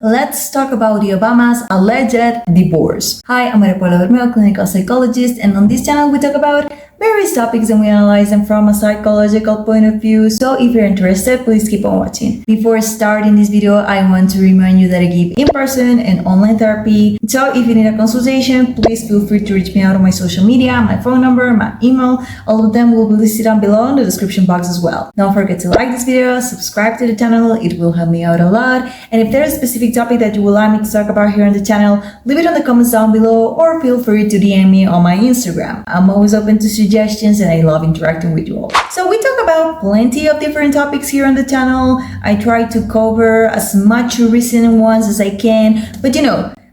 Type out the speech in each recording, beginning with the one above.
Let's talk about the Obama's alleged divorce. Hi, I'm Maria Paula Bermeo, clinical psychologist, and on this channel we talk about various topics and we analyze them from a psychological point of view. So if you're interested, please keep on watching. Before starting this video, I want to remind you that I give in-person and online therapy. So if you need a consultation, please feel free to reach me out on my social media, my phone number, my email. All of them will be listed down below in the description box as well. Don't forget to like this video, subscribe to the channel, it will help me out a lot. And if there is a specific topic that you would like me to talk about here on the channel, leave it in the comments down below or feel free to DM me on my Instagram. I'm always open to suggestions and I love interacting with you all. So we talk about plenty of different topics here on the channel. I try to cover as much recent ones as I can, but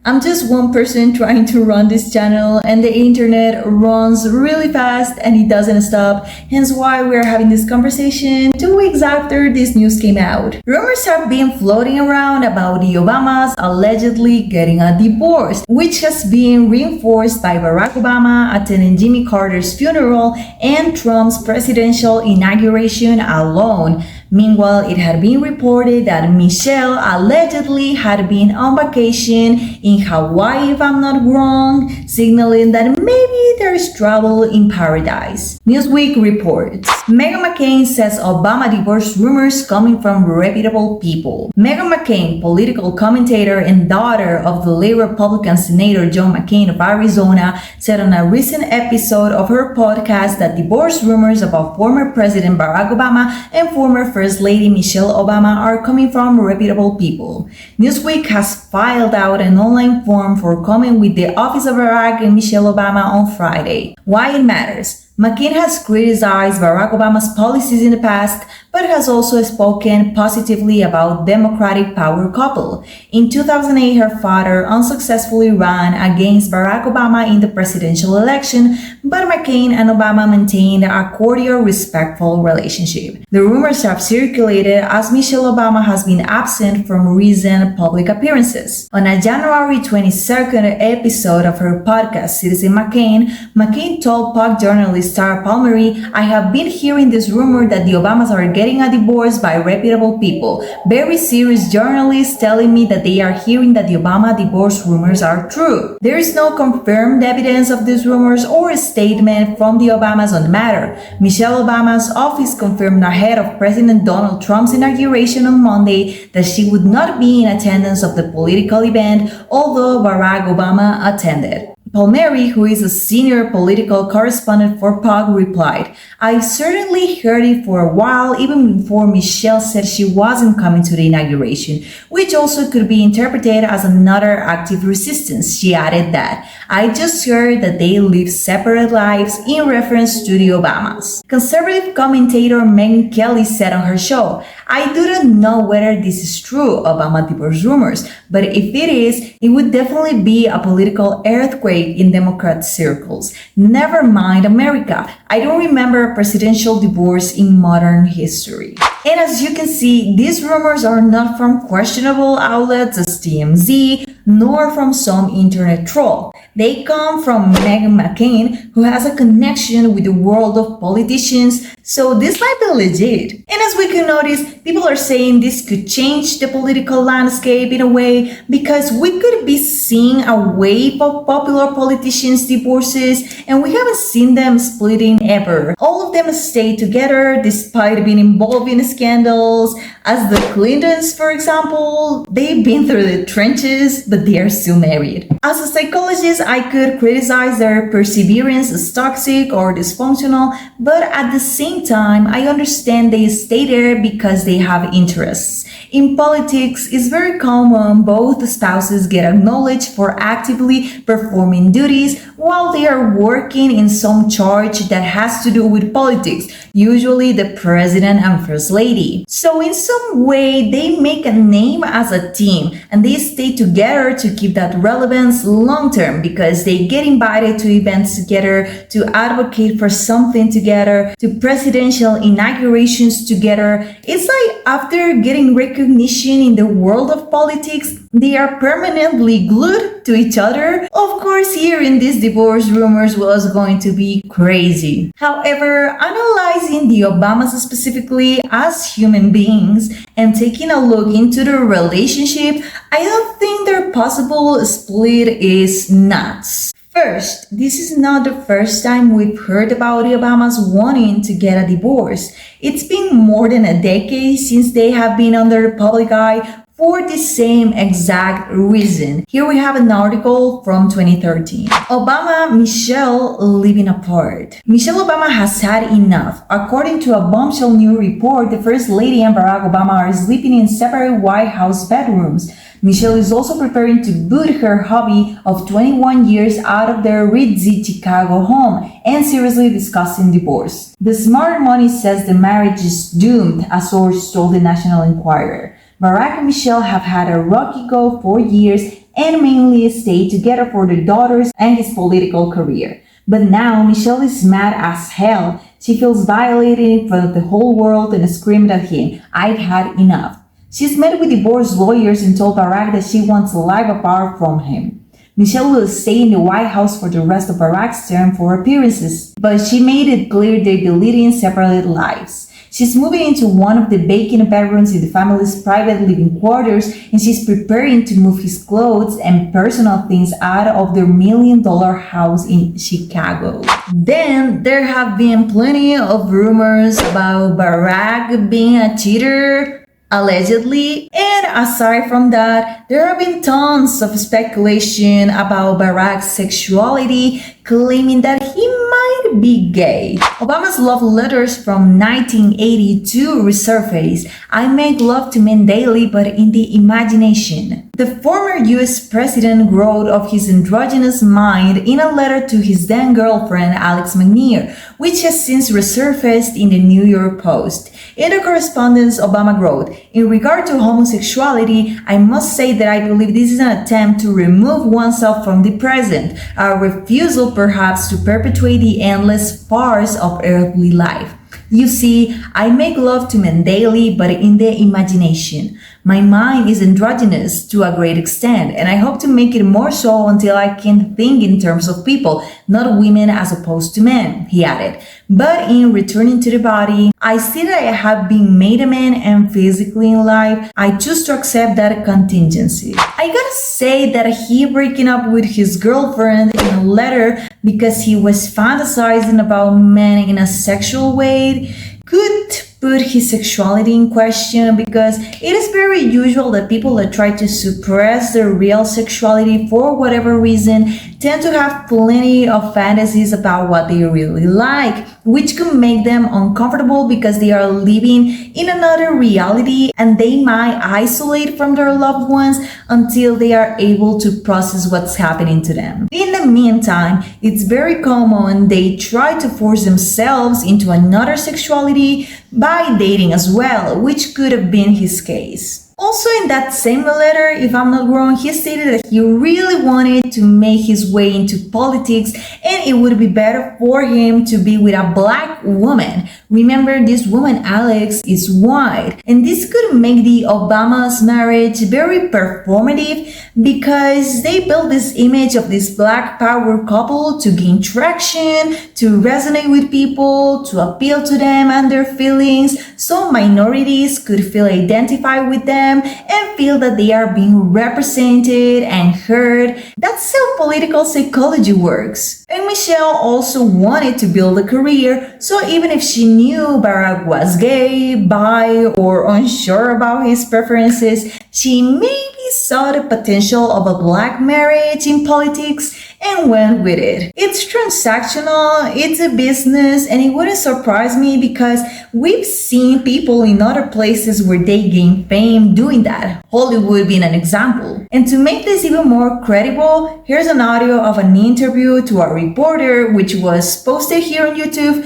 I'm just one person trying to run this channel and the internet runs really fast and it doesn't stop. Hence why we're having this conversation 2 weeks after this news came out. Rumors have been floating around about the Obamas allegedly getting a divorce, which has been reinforced by Barack Obama attending Jimmy Carter's funeral and Trump's presidential inauguration alone. Meanwhile, it had been reported that Michelle allegedly had been on vacation in Hawaii, if I'm not wrong, signaling that maybe there's trouble in paradise. Newsweek reports. Meghan McCain says Obama divorce rumors coming from reputable people. Meghan McCain, political commentator and daughter of the late Republican Senator John McCain of Arizona, said on a recent episode of her podcast that divorce rumors about former President Barack Obama and former First Lady Michelle Obama are coming from reputable people. Newsweek has filed out an online form for comment with the office of Barack and Michelle Obama on Friday. Why it matters. McCain has criticized Barack Obama's policies in the past, but has also spoken positively about Democratic power couple. In 2008, her father unsuccessfully ran against Barack Obama in the presidential election, but McCain and Obama maintained a cordial, respectful relationship. The rumors have circulated as Michelle Obama has been absent from recent public appearances. On a January 22nd episode of her podcast, Citizen McCain, McCain told Puck journalist Sarah Palmieri, "I have been hearing this rumor that the Obamas are getting a divorce by reputable people. Very serious journalists telling me that they are hearing that the Obama divorce rumors are true. There is no confirmed evidence of these rumors or a statement from the Obamas on the matter. Michelle Obama's office confirmed ahead of President Donald Trump's inauguration on Monday that she would not be in attendance of the political event, although Barack Obama attended." Palmieri, who is a senior political correspondent for Puck, replied, "I've certainly heard it for a while, even before Michelle said she wasn't coming to the inauguration, which also could be interpreted as another active resistance." She added that, "I just heard that they live separate lives," in reference to the Obamas. Conservative commentator Megyn Kelly said on her show, "I do not know whether this is true, Obama divorce rumors, but if it is, it would definitely be a political earthquake in Democrat circles. Never mind America. I don't remember a presidential divorce in modern history." And as you can see, these rumors are not from questionable outlets as TMZ, nor from some internet troll. They come from Meghan McCain, who has a connection with the world of politicians, so this might be legit. And as we can notice, people are saying this could change the political landscape in a way because we could be seeing a wave of popular politicians' divorces and we haven't seen them splitting ever. All of them stay together despite being involved in scandals. As the Clintons, for example, they've been through the trenches, but they are still married. As a psychologist, I could criticize their perseverance as toxic or dysfunctional, but at the same time, I understand they stay there because they have interests. In politics, it's very common both spouses get acknowledged for actively performing duties while they are working in some charge that has to do with politics, usually the president and first lady. So in some way, they make a name as a team and they stay together to keep that relevance long term because they get invited to events together, to advocate for something together, to presidential inaugurations together. It's like after getting recognition in the world of politics, They are permanently glued to each other. Of course, hearing these divorce rumors was going to be crazy. However, analyzing the Obamas specifically as human beings and taking a look into their relationship, I don't think their possible split is nuts. First, this is not the first time we've heard about the Obamas wanting to get a divorce. It's been more than a decade since they have been under the public eye for the same exact reason. Here we have an article from 2013. Obama-Michelle living apart. Michelle Obama has had enough. According to a bombshell new report, the First Lady and Barack Obama are sleeping in separate White House bedrooms. Michelle is also preparing to boot her hubby of 21 years out of their ritzy Chicago home and seriously discussing divorce. The Smart Money says the marriage is doomed, a source told the National Enquirer. Barack and Michelle have had a rocky go for years and mainly stayed together for their daughters and his political career. But now Michelle is mad as hell. She feels violated in front of the whole world and screamed at him, "I've had enough." She's met with divorce lawyers and told Barack that she wants life apart from him. Michelle will stay in the White House for the rest of Barack's term for appearances, but she made it clear they be leading separate lives. She's moving into one of the vacant bedrooms in the family's private living quarters, and she's preparing to move his clothes and personal things out of their $1 million house in Chicago. Then there have been plenty of rumors about Barack being a cheater, allegedly, and aside from that, there have been tons of speculation about Barack's sexuality, claiming that he might be gay. Obama's love letters from 1982 resurface. "I make love to men daily, but in the imagination." The former US president wrote of his androgynous mind in a letter to his then girlfriend Alex McNear, which has since resurfaced in the New York Post. In the correspondence, Obama wrote, "In regard to homosexuality, I must say that I believe this is an attempt to remove oneself from the present, a refusal perhaps to perpetuate the endless farce of earthly life. You see, I make love to men daily, but in the imagination. My mind is androgynous to a great extent, and I hope to make it more so until I can think in terms of people, not women as opposed to men," he added. "But in returning to the body, I see that I have been made a man and physically in life, I choose to accept that contingency." I gotta say that he breaking up with his girlfriend in a letter because he was fantasizing about men in a sexual way could put his sexuality in question, because it is very usual that people that try to suppress their real sexuality for whatever reason tend to have plenty of fantasies about what they really like, which could make them uncomfortable because they are living in another reality and they might isolate from their loved ones until they are able to process what's happening to them. In the meantime, it's very common they try to force themselves into another sexuality by dating as well, which could have been his case. Also in that same letter, if I'm not wrong, he stated that he really wanted to make his way into politics and it would be better for him to be with a black woman. Remember, this woman, Alex, is white, and this could make the Obama's marriage very performative because they built this image of this black power couple to gain traction, to resonate with people, to appeal to them and their feelings, so minorities could feel identified with them and feel that they are being represented and heard. That's how political psychology works. And Michelle also wanted to build a career, so even if she knew Barack was gay, bi, or unsure about his preferences, she maybe saw the potential of a black marriage in politics and went with it. It's transactional, it's a business, and it wouldn't surprise me because we've seen people in other places where they gain fame doing that, Hollywood being an example. And to make this even more credible, here's an audio of an interview to a reporter which was posted here on YouTube.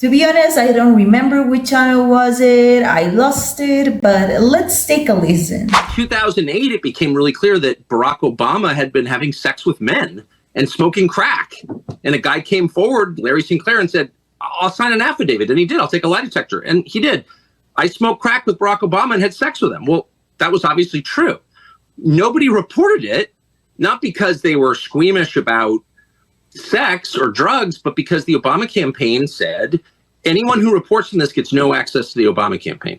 To be honest, I don't remember which channel was it, I lost it, but let's take a listen. 2008, it became really clear that Barack Obama had been having sex with men and smoking crack. And a guy came forward, Larry Sinclair, and said, "I'll sign an affidavit." And he did. "I'll take a lie detector." And he did. "I smoked crack with Barack Obama and had sex with him." Well, that was obviously true. nobody reported it, not because they were squeamish about sex or drugs, but because the Obama campaign said anyone who reports on this gets no access to the Obama campaign.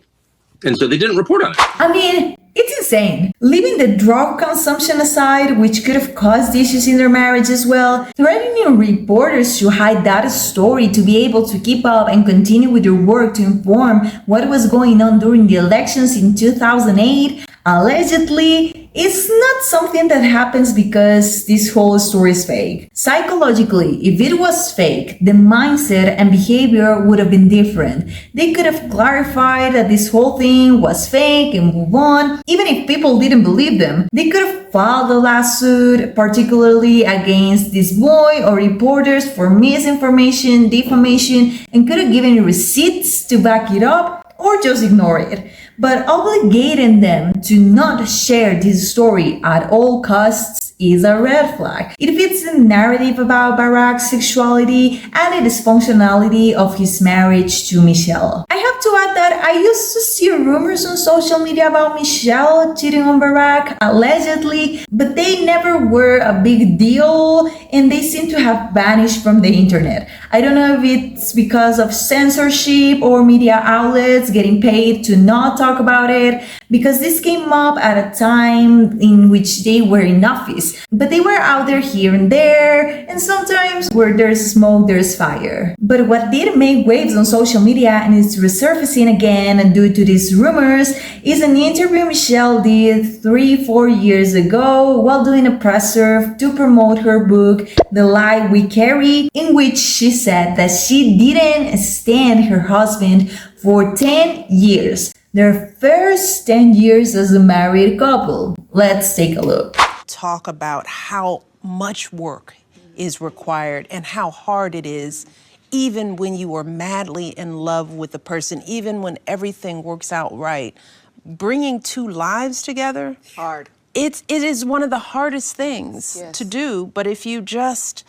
And so they didn't report on it. I mean, it's insane. Leaving the drug consumption aside, which could have caused issues in their marriage as well, threatening reporters to hide that story to be able to keep up and continue with their work to inform what was going on during the elections in 2008, allegedly, it's not something that happens because this whole story is fake. Psychologically, if it was fake, the mindset and behavior would have been different. They could have clarified that this whole thing was fake and move on. Even if people didn't believe them, they could have filed a lawsuit, particularly against this boy or reporters for misinformation, defamation, and could have given receipts to back it up or just ignore it. But obligating them to not share this story at all costs is a red flag. It fits the narrative about Barack's sexuality and the dysfunctionality of his marriage to Michelle. I have to add that I used to see rumors on social media about Michelle cheating on Barack, allegedly, but they never were a big deal and they seem to have vanished from the internet. I don't know if it's because of censorship or media outlets getting paid to not talk about it, because this came up at a time in which they were in office, but they were out there here and there, and sometimes where there's smoke, there's fire. But what did make waves on social media and is resurfacing again due to these rumors is an interview Michelle did 3-4 years ago while doing a press serve to promote her book, The Lie We Carry, in which she said that she didn't stand her husband for 10 years. Their first 10 years as a married couple. Let's take a look. Talk about how much work is required and how hard it is, even when you are madly in love with the person, even when everything works out right. Bringing two lives together, Hard. it is one of the hardest things to do. But if you just,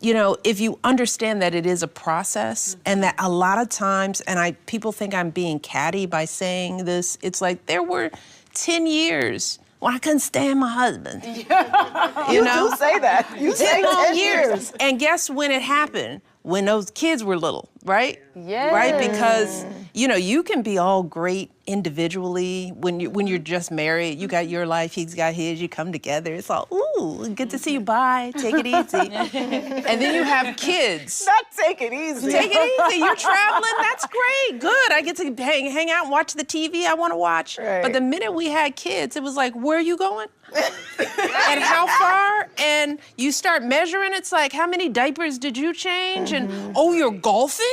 if you understand that it is a process and that a lot of times, and people think I'm being catty by saying this, it's like there were 10 years when I couldn't stand my husband. You do say that. You say 10 long 10 years. And guess when it happened? When those kids were little, right? Yes. Right, because you can be all great individually when you're just married. You got your life, he's got his. You come together. It's all ooh, good to see you. Bye. Take it easy. And then you have kids. Not take it easy. Take it easy. You're traveling. That's great. Good. I get to hang out and watch the TV I want to watch. Right. But the minute we had kids, it was like, where are you going? And how far? And you start measuring. It's like, how many diapers did you change? And oh, you're golfing?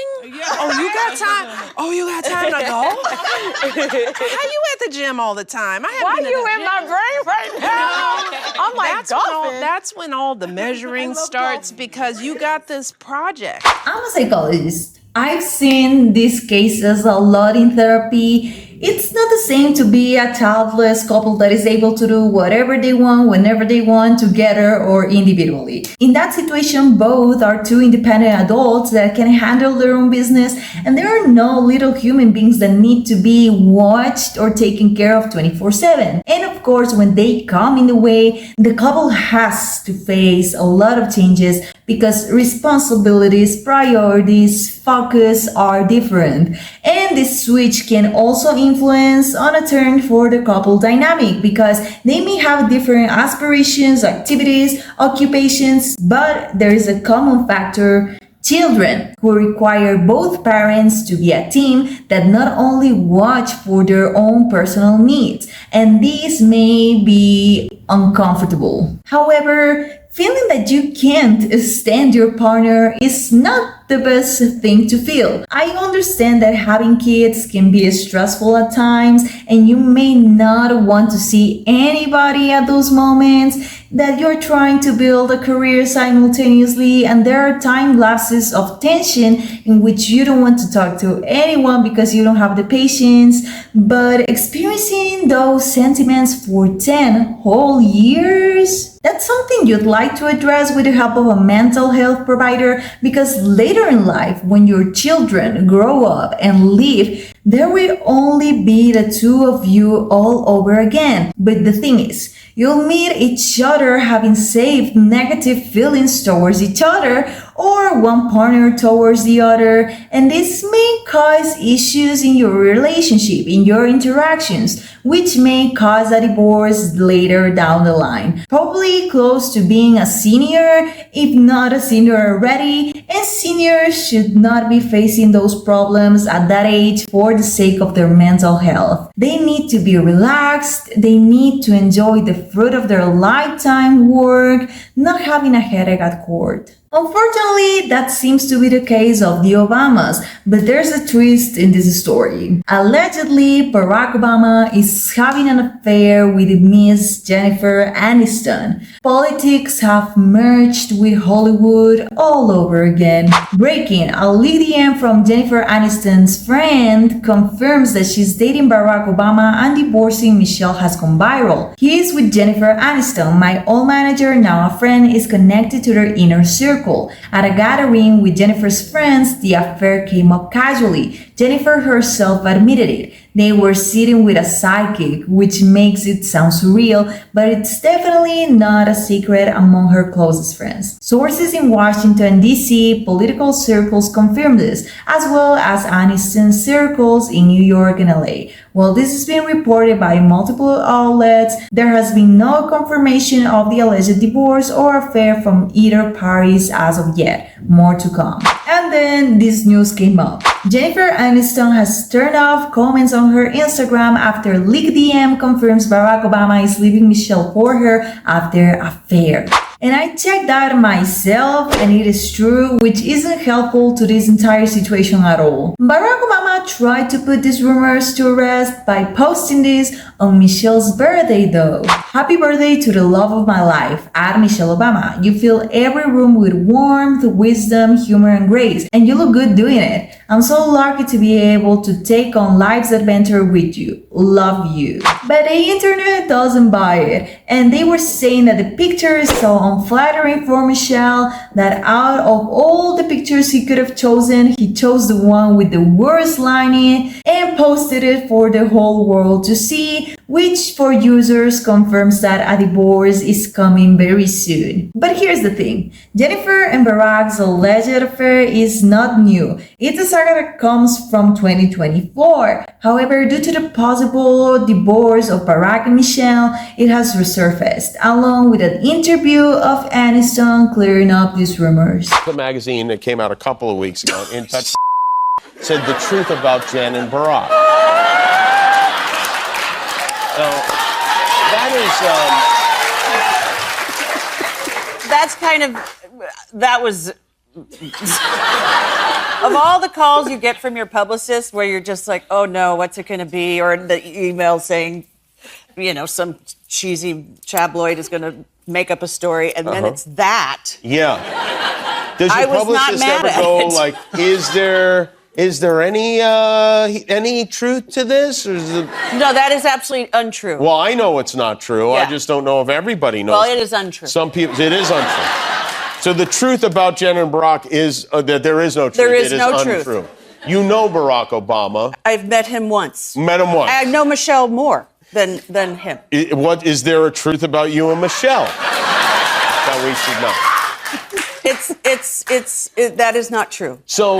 Oh, you got time? Oh, you got time to golf? How you at the gym all the time? Why you in my brain right now? I'm like, golfing. That's when all the measuring starts, because you got this project. I'm a psychologist. I've seen these cases a lot in therapy. It's not the same to be a childless couple that is able to do whatever they want, whenever they want, together or individually. In that situation, both are two independent adults that can handle their own business, and there are no little human beings that need to be watched or taken care of 24/7. And of course, when they come in the way, the couple has to face a lot of changes because responsibilities, priorities, focus are different. And this switch can also influence on a turn for the couple dynamic because they may have different aspirations, activities, occupations, but there is a common factor: children, who require both parents to be a team that not only watch for their own personal needs, and these may be uncomfortable. However, feeling that you can't stand your partner is not the best thing to feel. I understand that having kids can be stressful at times, and you may not want to see anybody at those moments, that you're trying to build a career simultaneously, and there are time lapses of tension in which you don't want to talk to anyone because you don't have the patience. But experiencing those sentiments for 10 whole years, That's something you'd like to address with the help of a mental health provider, because later in life, when your children grow up and live, there will only be the two of you all over again. But the thing is, you'll meet each other having saved negative feelings towards each other or one partner towards the other, and this may cause issues in your relationship, in your interactions, which may cause a divorce later down the line. Probably close to being a senior, if not a senior already, and seniors should not be facing those problems at that age for the sake of their mental health. They need to be relaxed, they need to enjoy the fruit of their lifetime work, not having a headache at court. Unfortunately, that seems to be the case of the Obamas, but there's a twist in this story. Allegedly, Barack Obama is having an affair with Miss Jennifer Aniston. Politics have merged with Hollywood all over again. Breaking, a lead DM from Jennifer Aniston's friend confirms that she's dating Barack Obama and divorcing Michelle has gone viral. He is with Jennifer Aniston, my old manager, now a friend, is connected to their inner circle. At a gathering with Jennifer's friends, the affair came up casually. Jennifer herself admitted it. They were sitting with a sidekick, which makes it sound surreal, but it's definitely not a secret among her closest friends. Sources in Washington, D.C. political circles confirm this, as well as Aniston circles in New York and LA. While this has been reported by multiple outlets, there has been no confirmation of the alleged divorce or affair from either parties as of yet. More to come. And then this news came up. Jennifer Aniston has turned off comments on her Instagram after leaked DM confirms Barack Obama is leaving Michelle for her after affair. And I checked out myself, and it is true, which isn't helpful to this entire situation at all. Barack Obama tried to put these rumors to rest by posting this on Michelle's birthday though. Happy birthday to the love of my life, at Michelle Obama. You fill every room with warmth, wisdom, humor, and grace, and you look good doing it. I'm so lucky to be able to take on life's adventure with you. Love you. But the internet doesn't buy it, and they were saying that the picture is so unflattering for Michelle that out of all the pictures he could have chosen, he chose the one with the worst line in it and posted it for the whole world to see, which for users confirms that a divorce is coming very soon. But here's the thing, Jennifer and Barack's alleged affair is not new. It's a saga that comes from 2024. However, due to the possible divorce of Barack and Michelle, it has resurfaced, along with an interview of Aniston clearing up these rumors. The magazine that came out a couple of weeks ago, In Touch, said the truth about Jen and Barack. So that was of all the calls you get from your publicist where you're just like, oh no, what's it going to be? Or the email saying, you know, some cheesy tabloid is going to make up a story, and then it's that. Yeah. Does your publicist ever go like, is there any truth to this? Or is it... No, that is absolutely untrue. Well, I know it's not true. Yeah. I just don't know if everybody knows. Well, it is untrue. Some people, it is untrue. So the truth about Jen and Barack is that there is no truth. There is no untrue. truth. You know Barack Obama. I've met him once. Met him once. I know Michelle more than him. What is there a truth about you and Michelle that we should know? That is not true. So,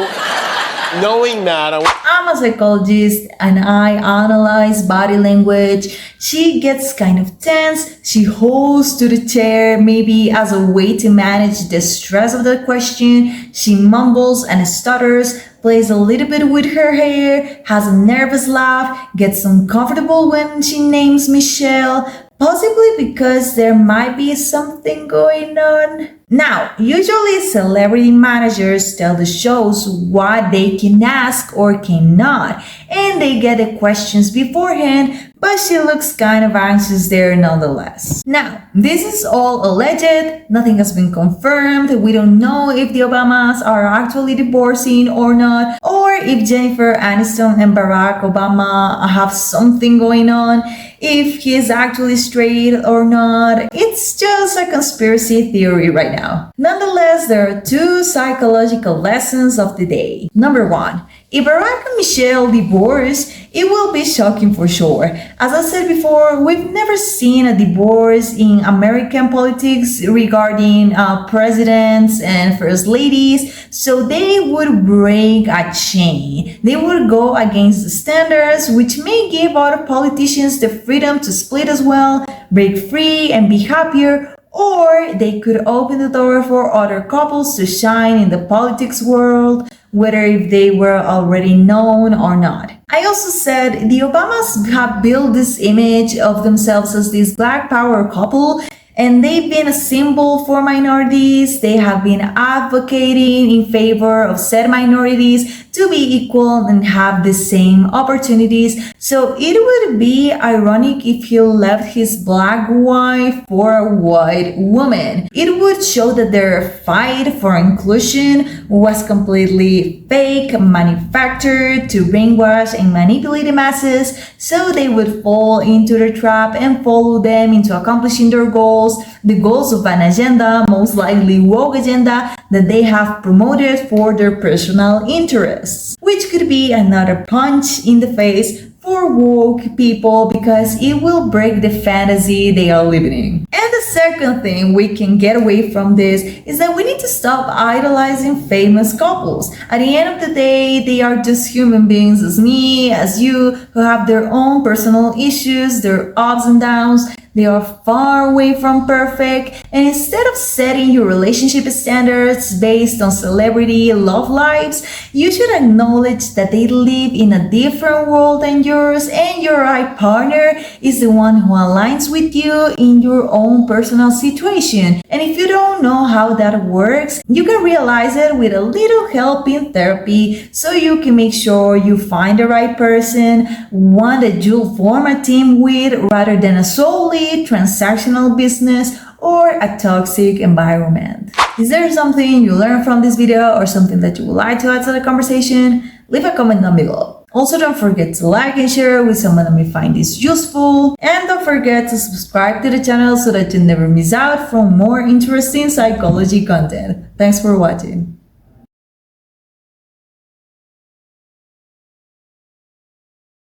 knowing that, I'm a psychologist and I analyze body language. She gets kind of tense. She holds to the chair, maybe as a way to manage the stress of the question. She mumbles and stutters, plays a little bit with her hair, has a nervous laugh, gets uncomfortable when she names Michelle, possibly because there might be something going on. Now, usually celebrity managers tell the shows what they can ask or cannot, and they get the questions beforehand, but she looks kind of anxious there nonetheless. Now, this is all alleged, nothing has been confirmed, we don't know if the Obamas are actually divorcing or not, or if Jennifer Aniston and Barack Obama have something going on, if he is actually straight or not. It's it's just a conspiracy theory right now. Nonetheless, there are two psychological lessons of the day. Number one, if Barack and Michelle divorce, it will be shocking for sure. As I said before, we've never seen a divorce in American politics regarding presidents and first ladies, so they would break a chain. They would go against the standards, which may give other politicians the freedom to split as well, break free and be happier, or they could open the door for other couples to shine in the politics world, whether if they were already known or not. I also said the Obamas have built this image of themselves as this Black power couple, and they've been a symbol for minorities. They have been advocating in favor of said minorities to be equal and have the same opportunities. So it would be ironic if he left his Black wife for a white woman. It would show that their fight for inclusion was completely fake, manufactured to brainwash and manipulate the masses, so they would fall into the trap and follow them into accomplishing their goals, the goals of an agenda, most likely woke agenda, that they have promoted for their personal interests, which could be another punch in the face for woke people because it will break the fantasy they are living in. And the second thing we can get away from this is that we need to stop idolizing famous couples. At the end of the day, they are just human beings as me, as you, who have their own personal issues, their ups and downs. They are far away from perfect, and instead of setting your relationship standards based on celebrity love lives, you should acknowledge that they live in a different world than yours, and your right partner is the one who aligns with you in your own personal situation. And if you don't know how that works, you can realize it with a little help in therapy, so you can make sure you find the right person, one that you'll form a team with rather than a solely transactional business or a toxic environment. Is there something you learned from this video or something that you would like to add to the conversation? Leave a comment down below. Also, don't forget to like and share with someone that may find this useful. And don't forget to subscribe to the channel so that you never miss out from more interesting psychology content. Thanks for watching.